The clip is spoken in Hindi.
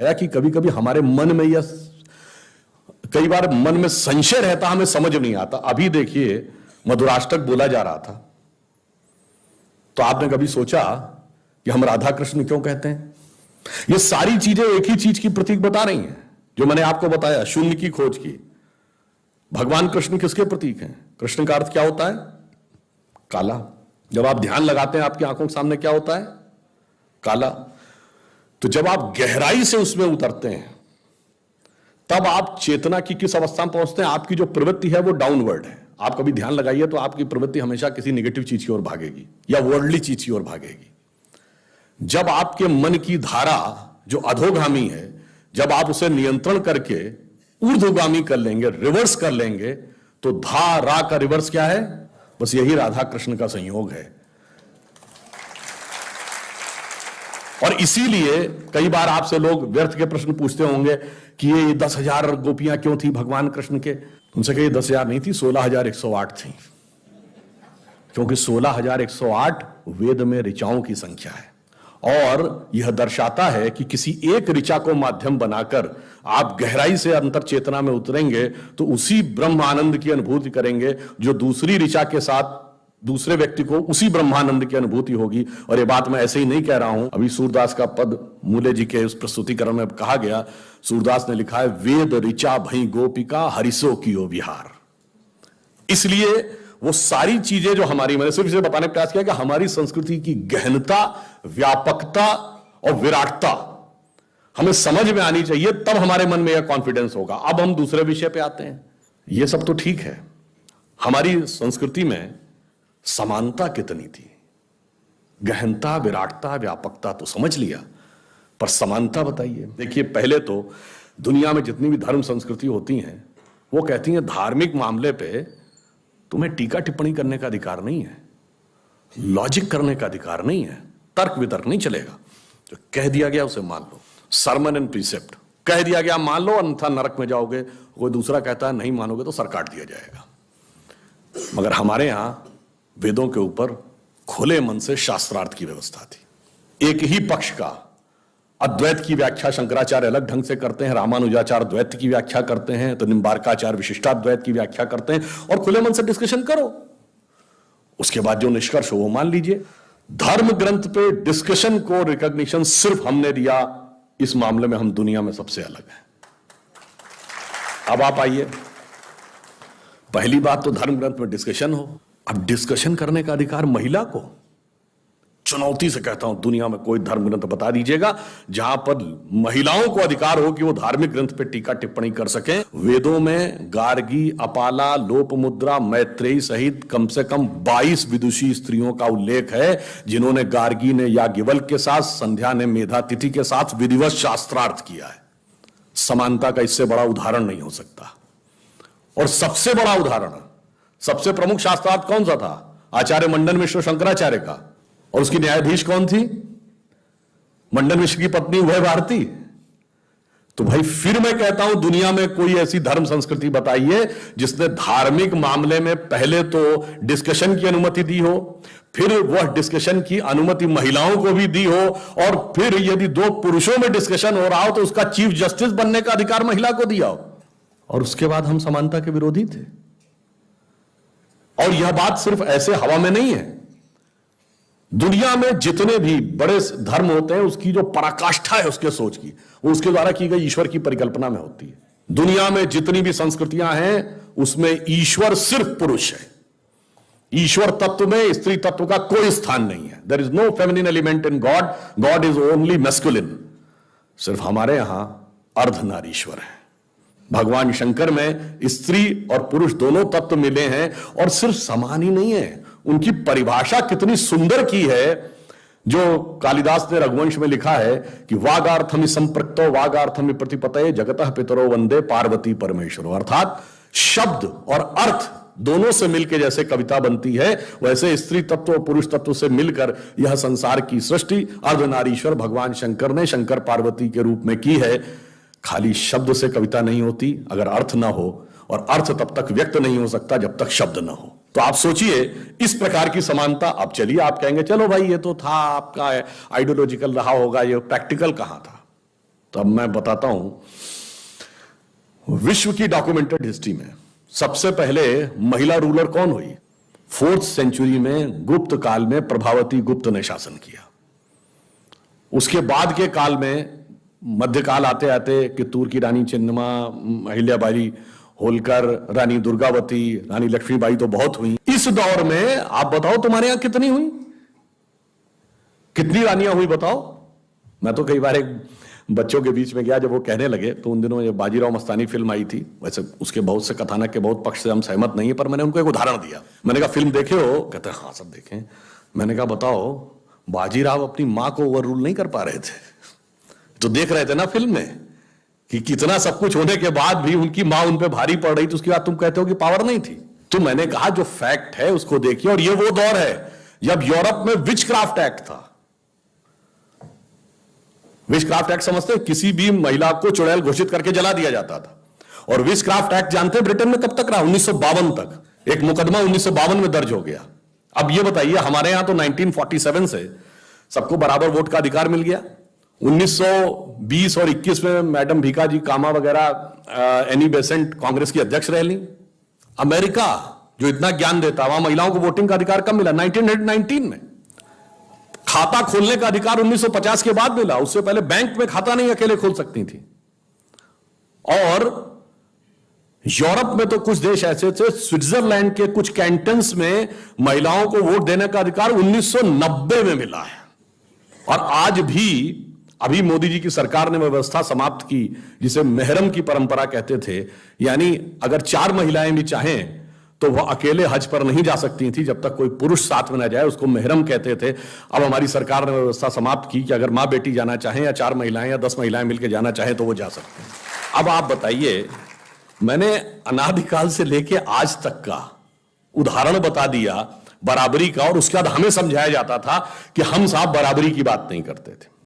है कि कभी कभी हमारे मन में या कई बार मन में संशय रहता, हमें समझ नहीं आता। अभी देखिए मधुराष्टक बोला जा रहा था, तो आपने कभी सोचा कि हम राधा कृष्ण क्यों कहते हैं? ये सारी चीजें एक ही चीज की प्रतीक बता रही हैं, जो मैंने आपको बताया, शून्य की खोज की। भगवान कृष्ण किसके प्रतीक हैं? कृष्ण का अर्थ क्या होता है? काला। जब आप ध्यान लगाते हैं आपकी आंखों के सामने क्या होता है? काला। तो जब आप गहराई से उसमें उतरते हैं तब आप चेतना की किस अवस्था में पहुंचते हैं? आपकी जो प्रवृत्ति है वो डाउनवर्ड है। आप कभी ध्यान लगाइए तो आपकी प्रवृत्ति हमेशा किसी नेगेटिव चीज की ओर भागेगी या वर्ल्डली चीज की ओर भागेगी। जब आपके मन की धारा जो अधोगामी है, जब आप उसे नियंत्रण करके ऊर्ध्वगामी कर लेंगे, रिवर्स कर लेंगे, तो धारा का रिवर्स क्या है? बस यही राधा कृष्ण का संयोग है। और इसीलिए कई बार आपसे लोग व्यर्थ के प्रश्न पूछते होंगे कि ये 10,000 गोपियां क्यों थी भगवान कृष्ण के? उनसे कहिए 10,000 नहीं थी, 16,108 थी, क्योंकि 16,108 वेद में ऋचाओं की संख्या है। और यह दर्शाता है कि किसी एक ऋचा को माध्यम बनाकर आप गहराई से अंतर चेतना में उतरेंगे तो उसी ब्रह्म आनंद की अनुभूति करेंगे जो दूसरी ऋचा के साथ दूसरे व्यक्ति को उसी ब्रह्मानंद की अनुभूति होगी। और ये बात मैं ऐसे ही नहीं कह रहा हूं, अभी सूरदास का पद मूले जी के उस प्रस्तुतिकरण में कहा गया। सूरदास ने लिखा है, वेद ऋचा भई गोपिका हरिसो कियो विहार। इसलिए वो सारी चीजें जो हमारी, मैंने सिर्फ इसे बताने का प्रयास किया कि हमारी संस्कृति की गहनता, व्यापकता और विराटता हमें समझ में आनी चाहिए, तब हमारे मन में यह कॉन्फिडेंस होगा। अब हम दूसरे विषय पे आते हैं। यह सब तो ठीक है, हमारी संस्कृति में समानता कितनी थी? गहनता, विराटता, व्यापकता तो समझ लिया, पर समानता बताइए। देखिए, पहले तो दुनिया में जितनी भी धर्म संस्कृति होती हैं वो कहती हैं धार्मिक मामले पे तुम्हें टीका टिप्पणी करने का अधिकार नहीं है, लॉजिक करने का अधिकार नहीं है, तर्क वितर्क नहीं चलेगा। जो कह दिया गया उसे मान लो, सर्मन एंड प्रीसेप्ट, कह दिया गया मान लो, अन्यथा नरक में जाओगे। कोई दूसरा कहता है नहीं मानोगे तो सर काट दिया जाएगा। मगर हमारे यहां वेदों के ऊपर खुले मन से शास्त्रार्थ की व्यवस्था थी। एक ही पक्ष का अद्वैत की व्याख्या शंकराचार्य अलग ढंग से करते हैं, रामानुजाचार्य द्वैत की व्याख्या करते हैं, तो निम्बार्काचार्य विशिष्टाद्वैत की व्याख्या करते हैं, और खुले मन से डिस्कशन करो। उसके बाद जो निष्कर्ष हो वो मान लीजिए। धर्म ग्रंथ पे डिस्कशन को रिकॉग्निशन सिर्फ हमने दिया, इस मामले में हम दुनिया में सबसे अलग हैं। अब आप आइए, पहली बात तो धर्म ग्रंथ में डिस्कशन हो। अब डिस्कशन करने का अधिकार महिला को, चुनौती से कहता हूं दुनिया में कोई धर्म ग्रंथ बता दीजिएगा जहां पर महिलाओं को अधिकार हो कि वो धार्मिक ग्रंथ पे टीका टिप्पणी कर सकें। वेदों में गार्गी, अपाला, लोपमुद्रा, मैत्रेयी सहित कम से कम 22 विदुषी स्त्रियों का उल्लेख है, जिन्होंने, गार्गी ने याज्ञवल्क्य के साथ, संध्या ने मेधातिथि के साथ विधिवत शास्त्रार्थ किया है। समानता का इससे बड़ा उदाहरण नहीं हो सकता। और सबसे बड़ा उदाहरण, सबसे प्रमुख शास्त्रार्थ कौन सा था? आचार्य मंडन मिश्र शंकराचार्य का। और उसकी न्यायाधीश कौन थी? मंडन मिश्र की पत्नी उभय भारती। तो भाई फिर मैं कहता हूं दुनिया में कोई ऐसी धर्म संस्कृति बताइए जिसने धार्मिक मामले में पहले तो डिस्कशन की अनुमति दी हो, फिर वह डिस्कशन की अनुमति महिलाओं को भी दी हो, और फिर यदि दो पुरुषों में डिस्कशन हो रहा हो तो उसका चीफ जस्टिस बनने का अधिकार महिला को दिया हो। और उसके बाद हम समानता के विरोधी थे। और यह बात सिर्फ ऐसे हवा में नहीं है। दुनिया में जितने भी बड़े धर्म होते हैं उसकी जो पराकाष्ठा है उसके सोच की, वो उसके द्वारा की गई ईश्वर की परिकल्पना में होती है। दुनिया में जितनी भी संस्कृतियां हैं उसमें ईश्वर सिर्फ पुरुष है। ईश्वर तत्व में स्त्री तत्व का कोई स्थान नहीं है। There is no feminine element in God, God is only masculine. सिर्फ हमारे यहां अर्धनारीश्वर है। भगवान शंकर में स्त्री और पुरुष दोनों तत्व मिले हैं, और सिर्फ समान ही नहीं है, उनकी परिभाषा कितनी सुंदर की है, जो कालिदास ने रघुवंश में लिखा है कि वागार्थमि संप्रक्तो वागार्थमि प्रतिपतये जगतः पितरो वंदे पार्वती परमेश्वरो। अर्थात शब्द और अर्थ दोनों से मिलकर जैसे कविता बनती है, वैसे स्त्री तत्व और पुरुष तत्व से मिलकर यह संसार की सृष्टि अर्धनारीश्वर भगवान शंकर ने शंकर पार्वती के रूप में की है। खाली शब्द से कविता नहीं होती अगर अर्थ ना हो, और अर्थ तब तक व्यक्त नहीं हो सकता जब तक शब्द ना हो। तो आप सोचिए इस प्रकार की समानता। अब चलिए आप कहेंगे चलो भाई ये तो था आपका आइडियोलॉजिकल रहा होगा, ये प्रैक्टिकल कहां था? तो अब मैं बताता हूं, विश्व की डॉक्यूमेंटेड हिस्ट्री में सबसे पहले महिला रूलर कौन हुई? 4th सेंचुरी में गुप्त काल में प्रभावती गुप्त ने शासन किया। उसके बाद के काल में मध्यकाल आते आते कित्तूर की रानी चिन्नम्मा, अहिल्याबाई होलकर, रानी दुर्गावती, रानी लक्ष्मीबाई तो बहुत हुई। इस दौर में आप बताओ तुम्हारे यहां कितनी हुई? कितनी रानियां हुई बताओ? मैं तो कई बार एक बच्चों के बीच में गया, जब वो कहने लगे तो उन दिनों ये बाजीराव मस्तानी फिल्म आई थी, वैसे उसके बहुत से कथानक के बहुत पक्ष से हम सहमत नहीं है, पर मैंने उनको एक उदाहरण दिया। मैंने कहा फिल्म देखे हो? कहते हैं हाँ सब देखें। मैंने कहा बताओ बाजीराव अपनी मां को ओवर रूल नहीं कर पा रहे थे, तो देख रहे थे ना फिल्म में कि कितना सब कुछ होने के बाद भी उनकी मां उन पे भारी पड़ रही थी, उसके बाद तुम कहते हो कि पावर नहीं थी। तो मैंने कहा जो फैक्ट है उसको देखिए, और ये वो दौर है जब यूरोप में विचक्राफ्ट एक्ट था। विचक्राफ्ट एक्ट समझते हैं? किसी भी महिला को चुड़ैल घोषित करके जला दिया जाता था। और विचक्राफ्ट एक्ट जानते हैं ब्रिटेन में कब तक रहा? 1952 तक। एक मुकदमा 1952 में दर्ज हो गया। अब ये बताइए, हमारे यहां तो 1947 से सबको बराबर वोट का अधिकार मिल गया। 1920 और 21 में मैडम भीखा जी कामा वगैरह, एनी बेसेंट कांग्रेस की अध्यक्ष रह ली। अमेरिका जो इतना ज्ञान देता, वहां महिलाओं को वोटिंग का अधिकार कब मिला? 1919 में। खाता खोलने का अधिकार 1950 के बाद मिला, उससे पहले बैंक में खाता नहीं अकेले खोल सकती थी। और यूरोप में तो कुछ देश ऐसे थे, स्विट्जरलैंड के कुछ कैंटन्स में महिलाओं को वोट देने का अधिकार 1990 में मिला है। और आज भी अभी मोदी जी की सरकार ने व्यवस्था समाप्त की जिसे मेहरम की परंपरा कहते थे, यानी अगर 4 महिलाएं भी चाहें तो वह अकेले हज पर नहीं जा सकती थी जब तक कोई पुरुष साथ में न जाए, उसको मेहरम कहते थे। अब हमारी सरकार ने व्यवस्था समाप्त की कि अगर मां बेटी जाना चाहें या 4 महिलाएं या 10 महिलाएं मिलकर जाना चाहें तो वो जा सकते हैं। अब आप बताइए, मैंने अनादिकाल से लेके आज तक का उदाहरण बता दिया बराबरी का, और उसके बाद हमें समझाया जाता था कि हम साहब बराबरी की बात नहीं करते थे।